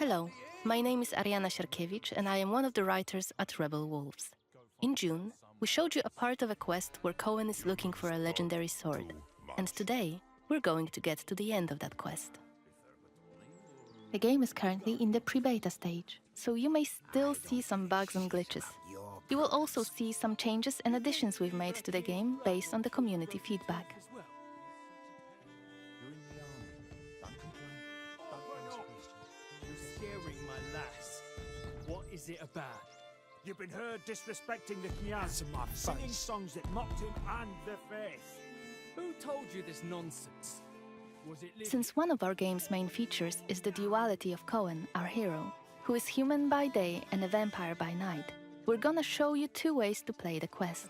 Hello, my name is Ariana Sierkiewicz and I am one of the writers at Rebel Wolves. In June, we showed you a part of a quest where Cohen is looking for a legendary sword, and today we're going to get to the end of that quest. The game is currently in the pre-beta stage, so you may still see some bugs and glitches. You will also see some changes and additions we've made to the game based on the community feedback. You're scaring my lass. What is it about? You've been heard disrespecting the Kniaz, singing songs that mocked him and the faith. Who told you this nonsense? Was it Since one of our game's main features is the duality of Cohen, our hero, who is human by day and a vampire by night, we're gonna show you two ways to play the quest.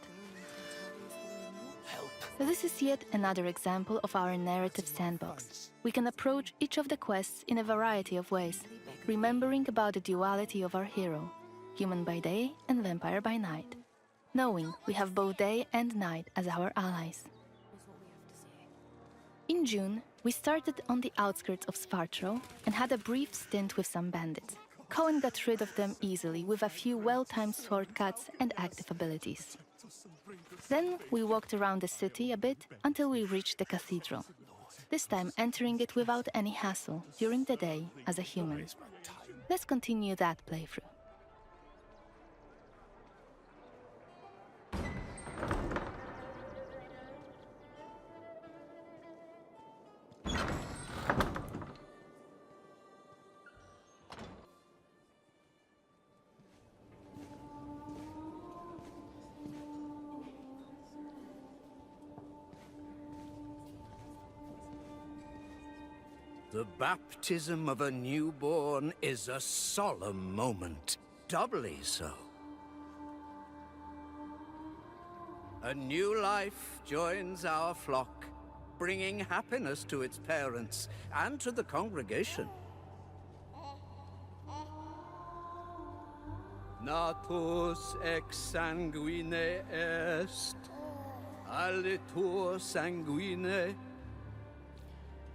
This is yet another example of our narrative sandbox. We can approach each of the quests in a variety of ways, remembering about the duality of our hero, human by day and vampire by night, knowing we have both day and night as our allies. In June, we started on the outskirts of Spartro and had a brief stint with some bandits. Cohen got rid of them easily with a few well-timed shortcuts and active abilities. Then we walked around the city a bit until we reached the cathedral, this time entering it without any hassle during the day as a human. Let's continue that playthrough. The baptism of a newborn is a solemn moment, doubly so. A new life joins our flock, bringing happiness to its parents and to the congregation. Natus ex sanguine est, alitur sanguine,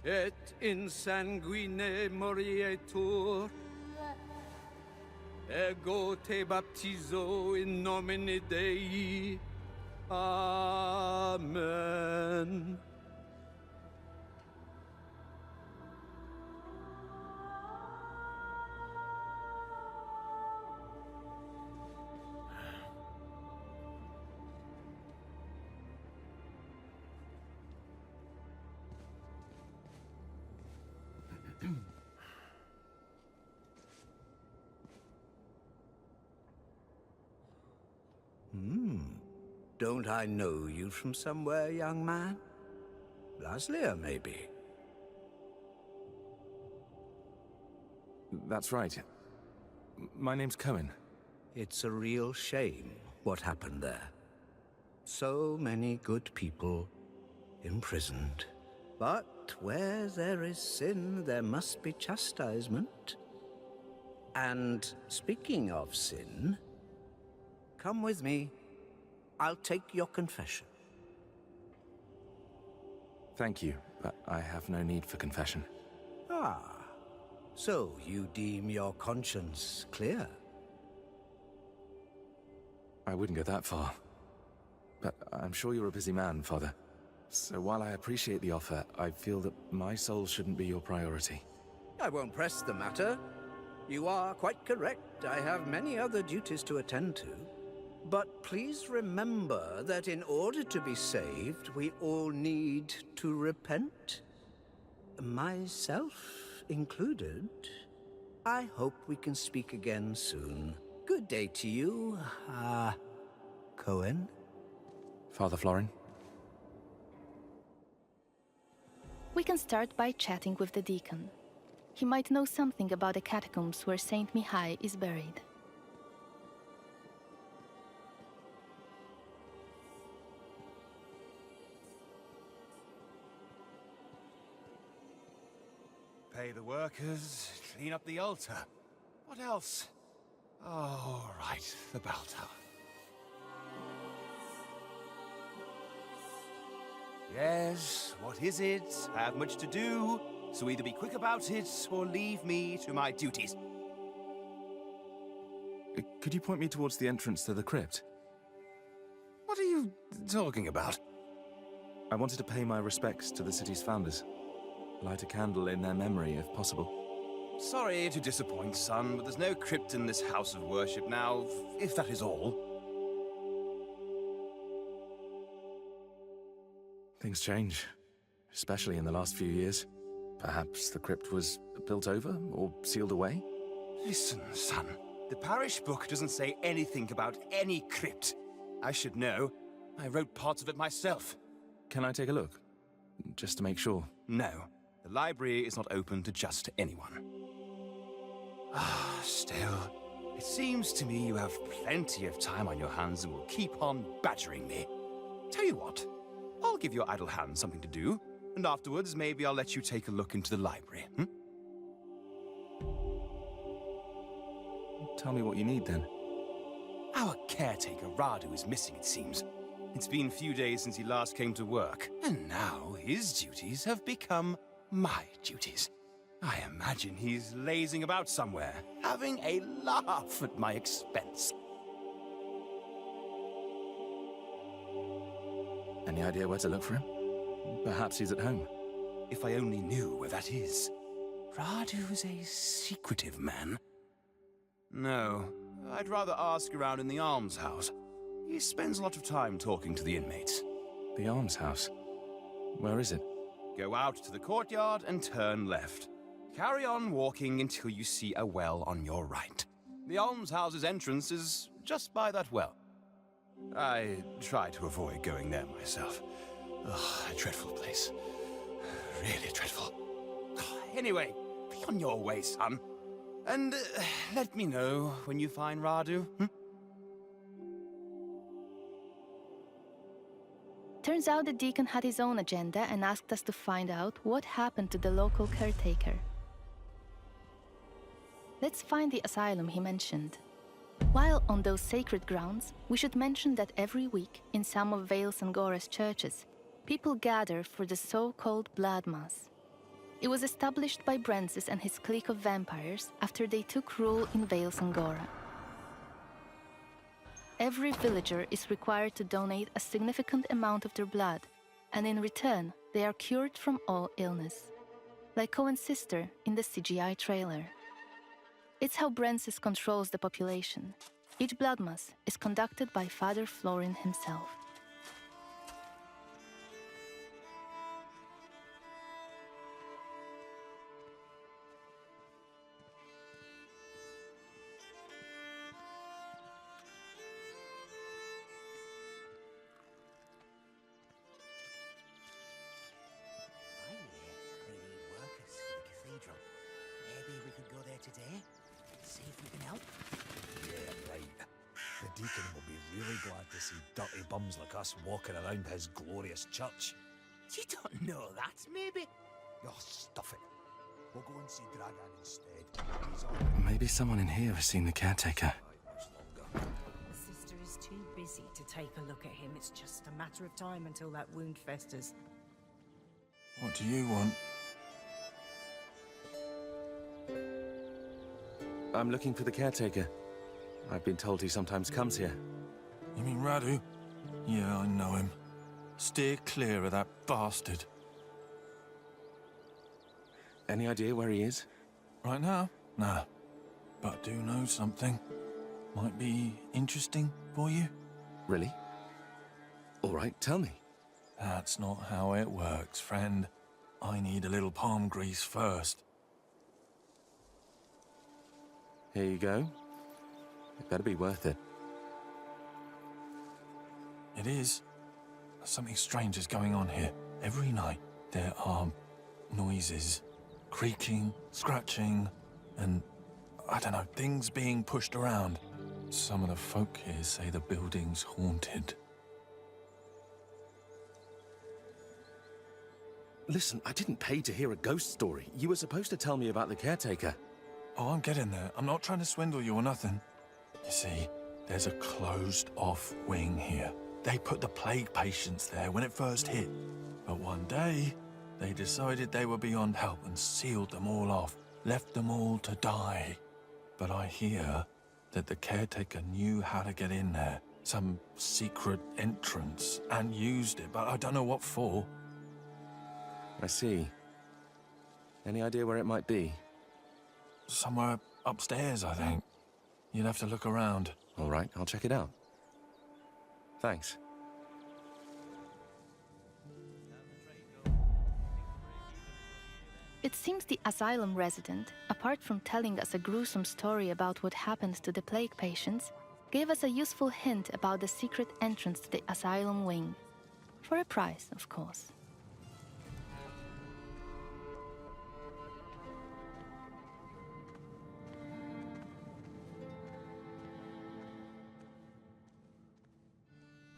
et in sanguine morietur. Ego te baptizo in nomine Dei. Amen. Don't I know you from somewhere, young man? Laslia, maybe? That's right. My name's Cohen. It's a real shame what happened there. So many good people imprisoned. But where there is sin, there must be chastisement. And speaking of sin, come with me. I'll take your confession. Thank you, but I have no need for confession. Ah, so you deem your conscience clear? I wouldn't go that far. But I'm sure you're a busy man, Father. So while I appreciate the offer, I feel that my soul shouldn't be your priority. I won't press the matter. You are quite correct. I have many other duties to attend to. But please remember that in order to be saved, we all need to repent. Myself included. I hope we can speak again soon. Good day to you, Cohen. Father Florin? We can start by chatting with the deacon. He might know something about the catacombs where Saint Mihai is buried. Pay the workers, clean up the altar. What else? Oh, right, the bell tower. Yes, what is it? Have much to do? So either be quick about it, or leave me to my duties. Could you point me towards the entrance to the crypt? What are you talking about? I wanted to pay my respects to the city's founders. Light a candle in their memory, if possible. Sorry to disappoint, son, but there's no crypt in this house of worship now, if that is all. Things change, especially in the last few years. Perhaps the crypt was built over or sealed away? Listen, son. The parish book doesn't say anything about any crypt. I should know. I wrote parts of it myself. Can I take a look? Just to make sure. No. The library is not open to just anyone. Still, it seems to me you have plenty of time on your hands and will keep on badgering me. Tell you what, I'll give your idle hands something to do, and afterwards maybe I'll let you take a look into the library, Tell me what you need, then. Our caretaker, Radu, is missing, it seems. It's been a few days since he last came to work, and now his duties have become my duties. I imagine he's lazing about somewhere, having a laugh at my expense. Any idea where to look for him? Perhaps he's at home. If I only knew where that is. Radu's a secretive man. No, I'd rather ask around in the almshouse. He spends a lot of time talking to the inmates. The almshouse? Where is it? Go out to the courtyard and turn left. Carry on walking until you see a well on your right. The almshouse's entrance is just by that well. I try to avoid going there myself. Ugh, a dreadful place. Really dreadful. Anyway, be on your way, son. And let me know when you find Radu. Turns out the deacon had his own agenda and asked us to find out what happened to the local caretaker. Let's find the asylum he mentioned. While on those sacred grounds, we should mention that every week, in some of Vales and Gora's churches, people gather for the so-called Blood Mass. It was established by Brensis and his clique of vampires after they took rule in Vales and Gora. Every villager is required to donate a significant amount of their blood, and in return, they are cured from all illness. Like Cohen's sister in the CGI trailer. It's how Brensis controls the population. Each blood mass is conducted by Father Florin himself. Maybe we could go there today, see if we can help. Yeah, right. The deacon will be really glad to see dirty bums like us walking around his glorious church. You don't know that, maybe? Oh, stuff it. We'll go and see Dragan instead. He's on Maybe someone in here has seen the caretaker. much longer. The sister is too busy to take a look at him. It's just a matter of time until that wound festers. What do you want? I'm looking for the caretaker. I've been told he sometimes comes here. You mean Radu? Yeah, I know him. Steer clear of that bastard. Any idea where he is? Right now? Nah. But I do know something. Might be interesting for you. Really? All right, tell me. That's not how it works, friend. I need a little palm grease first. Here you go. It better be worth it. It is. Something strange is going on here. Every night there are noises. Creaking, scratching, and I don't know, things being pushed around. Some of the folk here say the building's haunted. Listen, I didn't pay to hear a ghost story. You were supposed to tell me about the caretaker. Oh, I'm getting there. I'm not trying to swindle you or nothing. You see, there's a closed-off wing here. They put the plague patients there when it first hit. But one day, They decided they were beyond help and sealed them all off, left them all to die. But I hear that the caretaker knew how to get in there, some secret entrance, and used it, but I don't know what for. I see. Any idea where it might be? Somewhere upstairs, I think. You'd have to look around. All right, I'll check it out. Thanks. It seems the asylum resident, apart from telling us a gruesome story about what happened to the plague patients, gave us a useful hint about the secret entrance to the asylum wing. For a price, of course.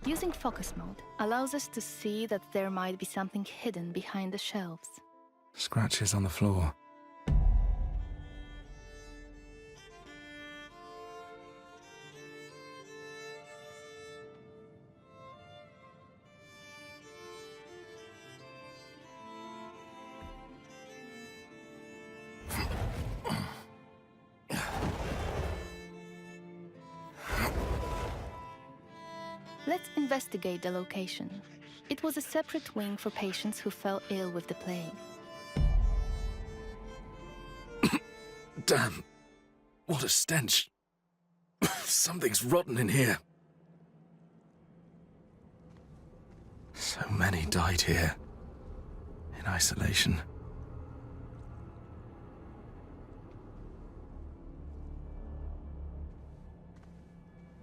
Using focus mode allows us to see that there might be something hidden behind the shelves. Scratches on the floor. Let's investigate the location. It was a separate wing for patients who fell ill with the plague. Damn. What a stench. Something's rotten in here. So many died here. In isolation.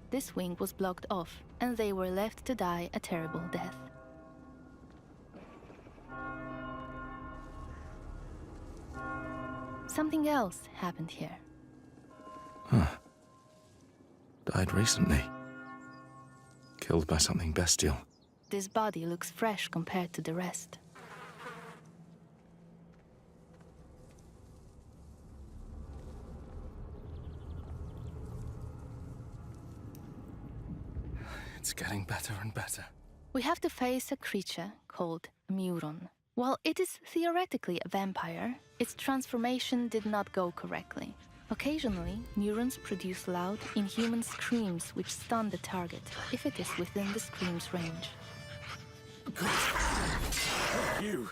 This wing was blocked off, and they were left to die a terrible death. Something else happened here. Huh. Died recently. Killed by something bestial. This body looks fresh compared to the rest. It's getting better and better. We have to face a creature called a Muron. While it is theoretically a vampire, its transformation did not go correctly. Occasionally, Murons produce loud, inhuman screams which stun the target, if it is within the scream's range. You!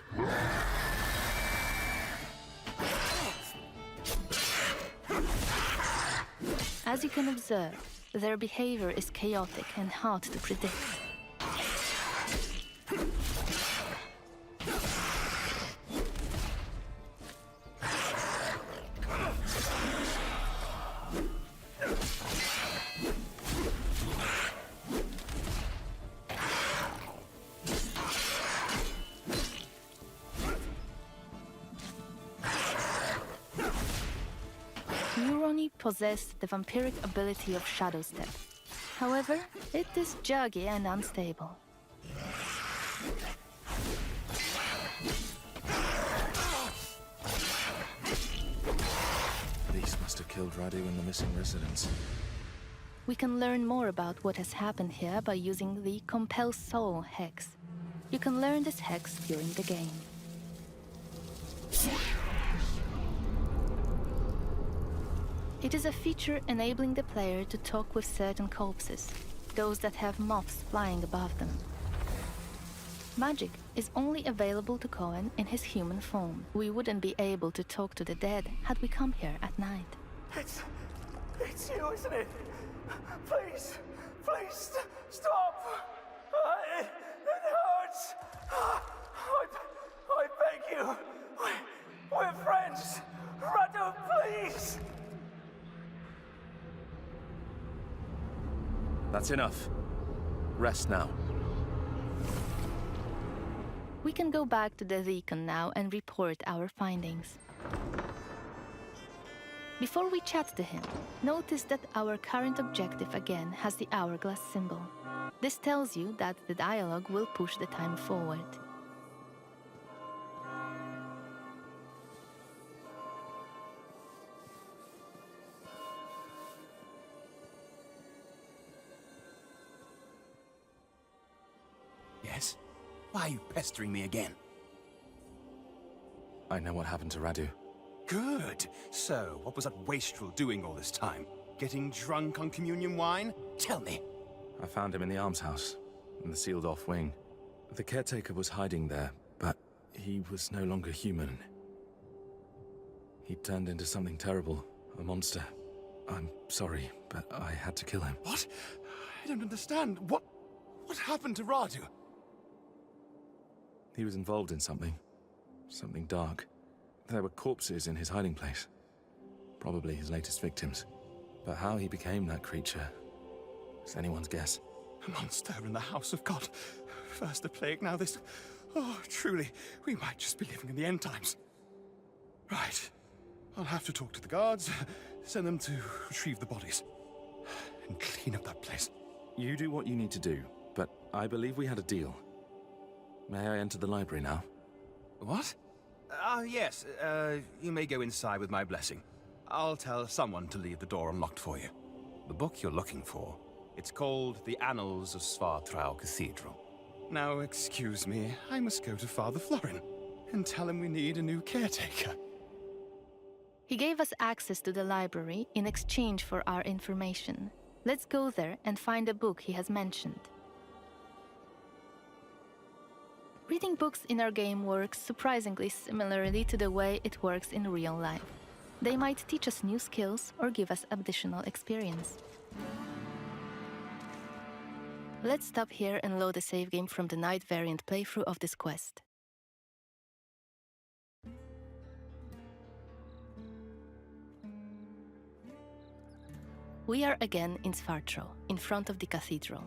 As you can observe, their behavior is chaotic and hard to predict. Muroni possessed the vampiric ability of Shadow Step. However, it is juggy and unstable. These must have killed Radu and the missing residents. We can learn more about what has happened here by using the Compel Soul hex. You can learn this hex during the game. It is a feature enabling the player to talk with certain corpses, those that have moths flying above them. Magic is only available to Cohen in his human form. We wouldn't be able to talk to the dead had we come here at night. It's you, isn't it? Please, stop! It hurts! I beg you! We're friends! Radu, please! That's enough. Rest now. We can go back to the Deacon now and report our findings. Before we chat to him, notice that our current objective again has the hourglass symbol. This tells you that the dialogue will push the time forward. Yes? Why are you pestering me again? I know what happened to Radu. Good. So, what was that wastrel doing all this time? Getting drunk on communion wine? Tell me. I found him in the almshouse, in the sealed-off wing. The caretaker was hiding there, but he was no longer human. He turned into something terrible, a monster. I'm sorry, but I had to kill him. What? I don't understand. What happened to Radu? He was involved in something dark. There were corpses in his hiding place. Probably his latest victims. But how he became that creature is anyone's guess. A monster in the house of God. First the plague, now this. Oh, truly, we might just be living in the end times. Right. I'll have to talk to the guards, send them to retrieve the bodies, and clean up that place. You do what you need to do, but I believe we had a deal. May I enter the library now? What? Yes. You may go inside with my blessing. I'll tell someone to leave the door unlocked for you. The book you're looking for, it's called The Annals of Svartrau Cathedral. Now, excuse me, I must go to Father Florin and tell him we need a new caretaker. He gave us access to the library in exchange for our information. Let's go there and find a book he has mentioned. Reading books in our game works surprisingly similarly to the way it works in real life. They might teach us new skills or give us additional experience. Let's stop here and load a save game from the night variant playthrough of this quest. We are again in Svartrau, in front of the cathedral.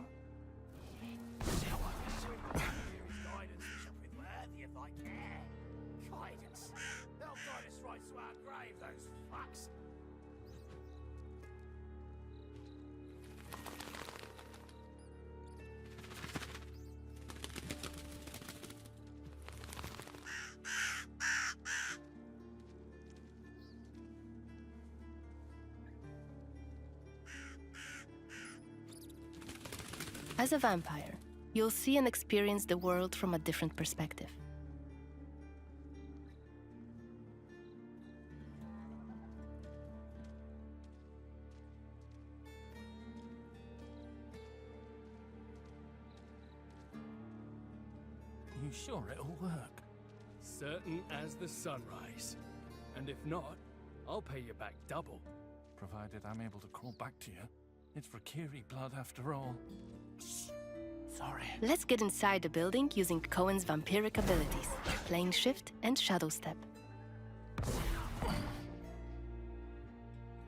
As a vampire, you'll see and experience the world from a different perspective. You sure it'll work? Certain as the sunrise. And if not, I'll pay you back double. Provided I'm able to crawl back to you. It's for Kiri blood after all. Sorry. Let's get inside the building using Cohen's vampiric abilities, Plane Shift and Shadow Step.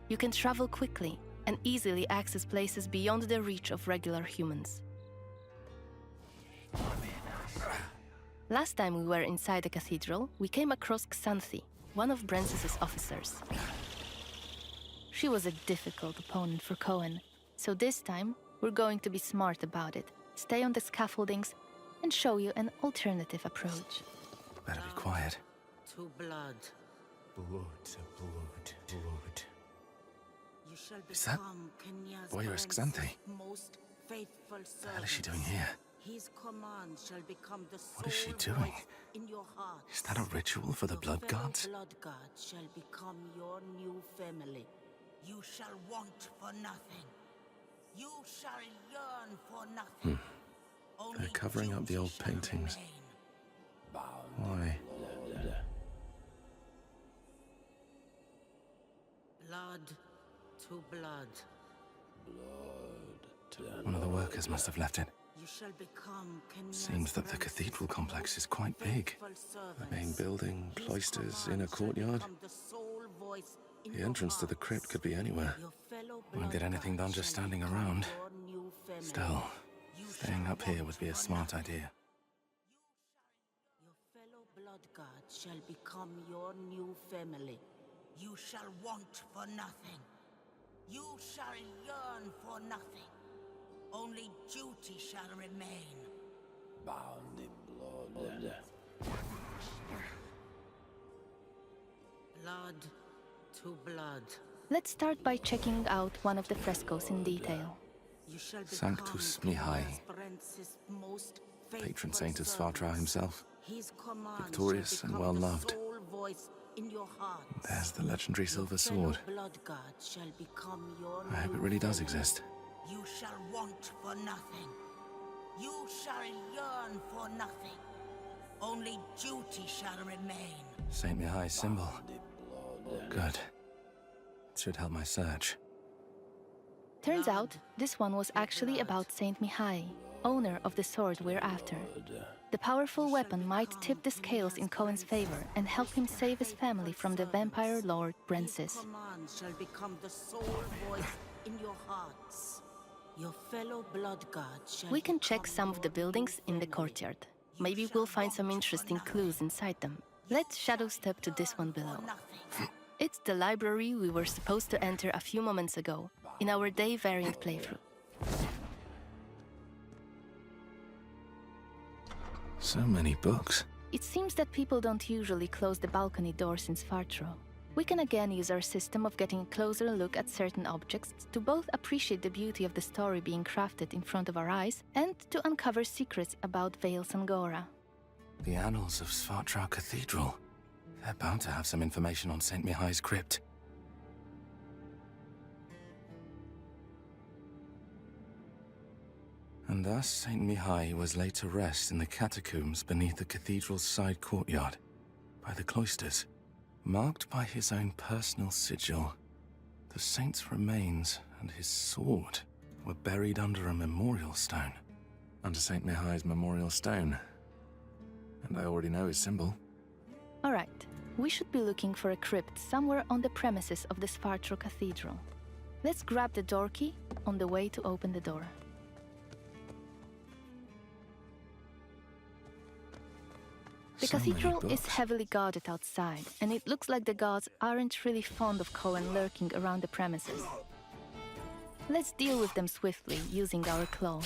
You can travel quickly and easily access places beyond the reach of regular humans. Last time we were inside the cathedral, we came across Xanthi, one of Brensis's officers. She was a difficult opponent for Cohen, so this time we're going to be smart about it, stay on the scaffoldings, and show you an alternative approach. Better be quiet. To blood. Blood to blood, blood. You shall Is that become Kenya's Voyeur's prince's Xanthi? most faithful What the hell is she servant. doing here? His command shall become the What is she sole doing? voice in your heart. Is that a ritual for the blood fellow gods? blood gods shall become your new family. You shall want for nothing. You shall yearn for nothing. Only They're covering up the duty old shall paintings. remain. Why? Blood to blood. One of the workers must have left it. You shall become Kenya's Seems that the prince's cathedral complex is quite big. faithful The main servants. building, His cloisters, command inner shall courtyard. become the sole voice in The your entrance to the hearts. crypt could be anywhere. Your fellow Won't get blood anything god done just shall standing become around. your new family. Still, You staying shall up here want would be a for smart nothing. idea. Your fellow blood god shall become your new family. You shall want for nothing. You shall yearn for nothing. Only duty shall remain. Bound in blood. Blood to blood. Let's start by checking out one of the frescoes in detail. You shall Sanctus become Mihi, Kenya's prince's most patron faithful saint of Svartrau servants. himself. His command Victorious shall and become the well-loved. sole voice voice in your heart. There's the legendary silver sword. Blood god shall become your I hope it new really does family. exist. You shall want for nothing. You shall yearn for nothing. Only duty shall remain. Saint Mihai's symbol. Good. It should help my search. Turns out, this one was actually about Saint Mihai, owner of the sword we're after. The powerful weapon might tip the scales in Cohen's favor and help him save his family from the vampire lord Brensis. Your commands shall become the sole voice in your hearts. Your fellow blood gods shall We can check become some of the your buildings new in the family. courtyard. Maybe we'll find some interesting clues inside them. Let's shadow step to this one below. It's the library we were supposed to enter a few moments ago, in our day variant playthrough. So many books. It seems that people don't usually close the balcony doors in Svartro. We can again use our system of getting a closer look at certain objects to both appreciate the beauty of the story being crafted in front of our eyes and to uncover secrets about Vale Sangora. The annals of Svartra Cathedral. They're bound to have some information on Saint Mihai's crypt. And thus Saint Mihai was laid to rest in the catacombs beneath the cathedral's side courtyard, by the cloisters. Marked by his own personal sigil, the saint's remains and his sword were buried under a memorial stone. Under Saint Mihai's memorial stone. And I already know his symbol. All right, we should be looking for a crypt somewhere on the premises of the Svartro Cathedral. Let's grab the door key on the way to open the door. The So many cathedral is books. heavily guarded outside, and it looks like the guards aren't really fond of Cohen lurking around the premises. Let's deal with them swiftly, using our claw.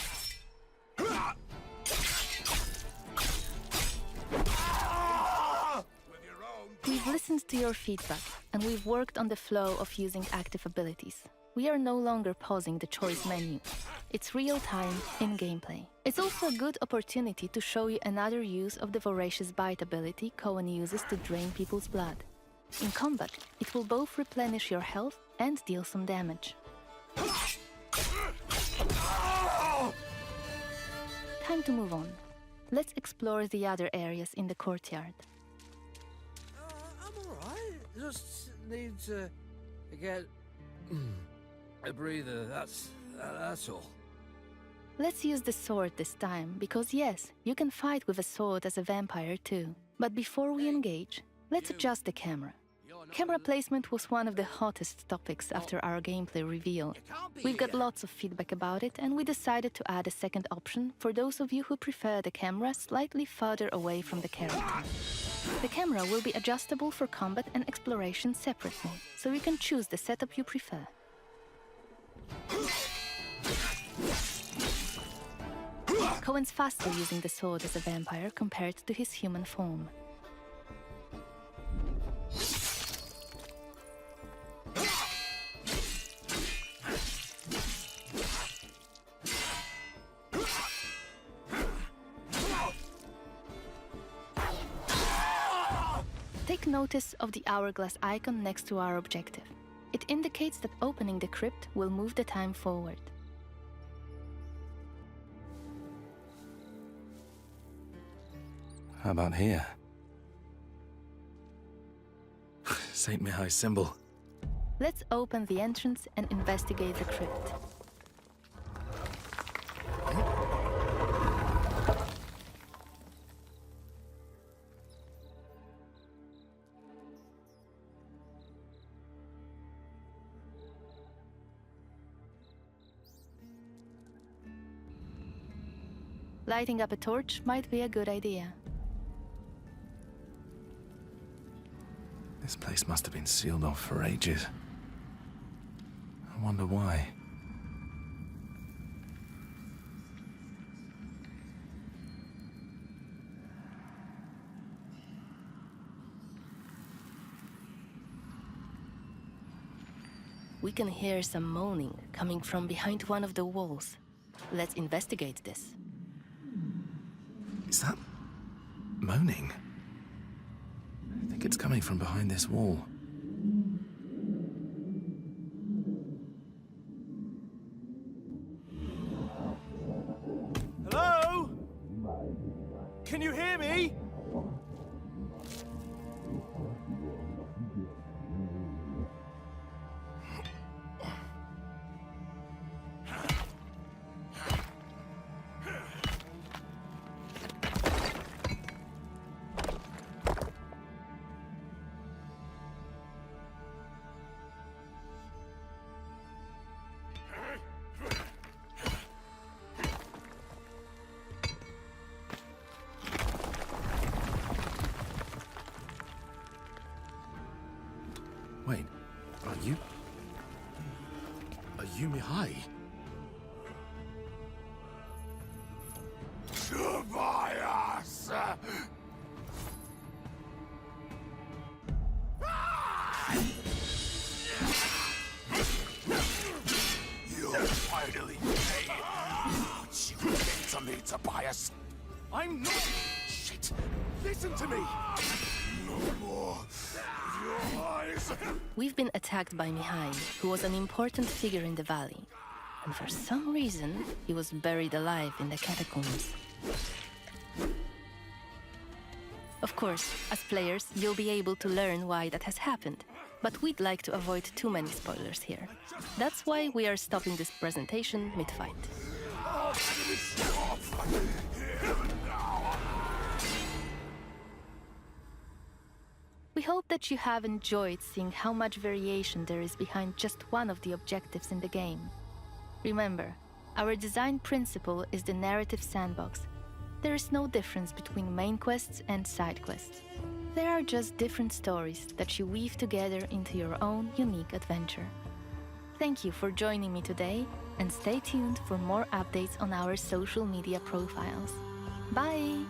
We've listened to your feedback, and we've worked on the flow of using active abilities. We are no longer pausing the choice menu. It's real-time, in gameplay. It's also a good opportunity to show you another use of the Voracious Bite ability Cohen uses to drain people's blood. In combat, it will both replenish your health and deal some damage. Time to move on. Let's explore the other areas in the courtyard. I'm alright. Just need to get a breather. That's all. Let's use the sword this time, because yes, you can fight with a sword as a vampire too. But before we engage, let's adjust the camera. Camera placement was one of the hottest topics after our gameplay reveal. We've got lots of feedback about it, and we decided to add a second option for those of you who prefer the camera slightly further away from the character. The camera will be adjustable for combat and exploration separately, so you can choose the setup you prefer. Cohen's faster using the sword as a vampire compared to his human form. Take notice of the hourglass icon next to our objective. It indicates that opening the crypt will move the time forward. How about here? Saint Mihai's symbol. Let's open the entrance and investigate the crypt. Lighting up a torch might be a good idea. This place must have been sealed off for ages. I wonder why. We can hear some moaning coming from behind one of the walls. Let's investigate this. Is that moaning? I think it's It's coming from behind this wall. Hello? Can you hear me? Wait, are you Mihai? Tobias! You'll finally pay what you did to me, Tobias. I'm not... Shit! Listen to me! No more. Your eyes. We've been attacked by Mihai, who was an important figure in the valley. And for some reason, he was buried alive in the catacombs. Of course, as players, you'll be able to learn why that has happened. But we'd like to avoid too many spoilers here. That's why we are stopping this presentation mid-fight. We hope that you have enjoyed seeing how much variation there is behind just one of the objectives in the game. Remember, our design principle is the narrative sandbox. There is no difference between main quests and side quests. There are just different stories that you weave together into your own unique adventure. Thank you for joining me today, and stay tuned for more updates on our social media profiles. Bye!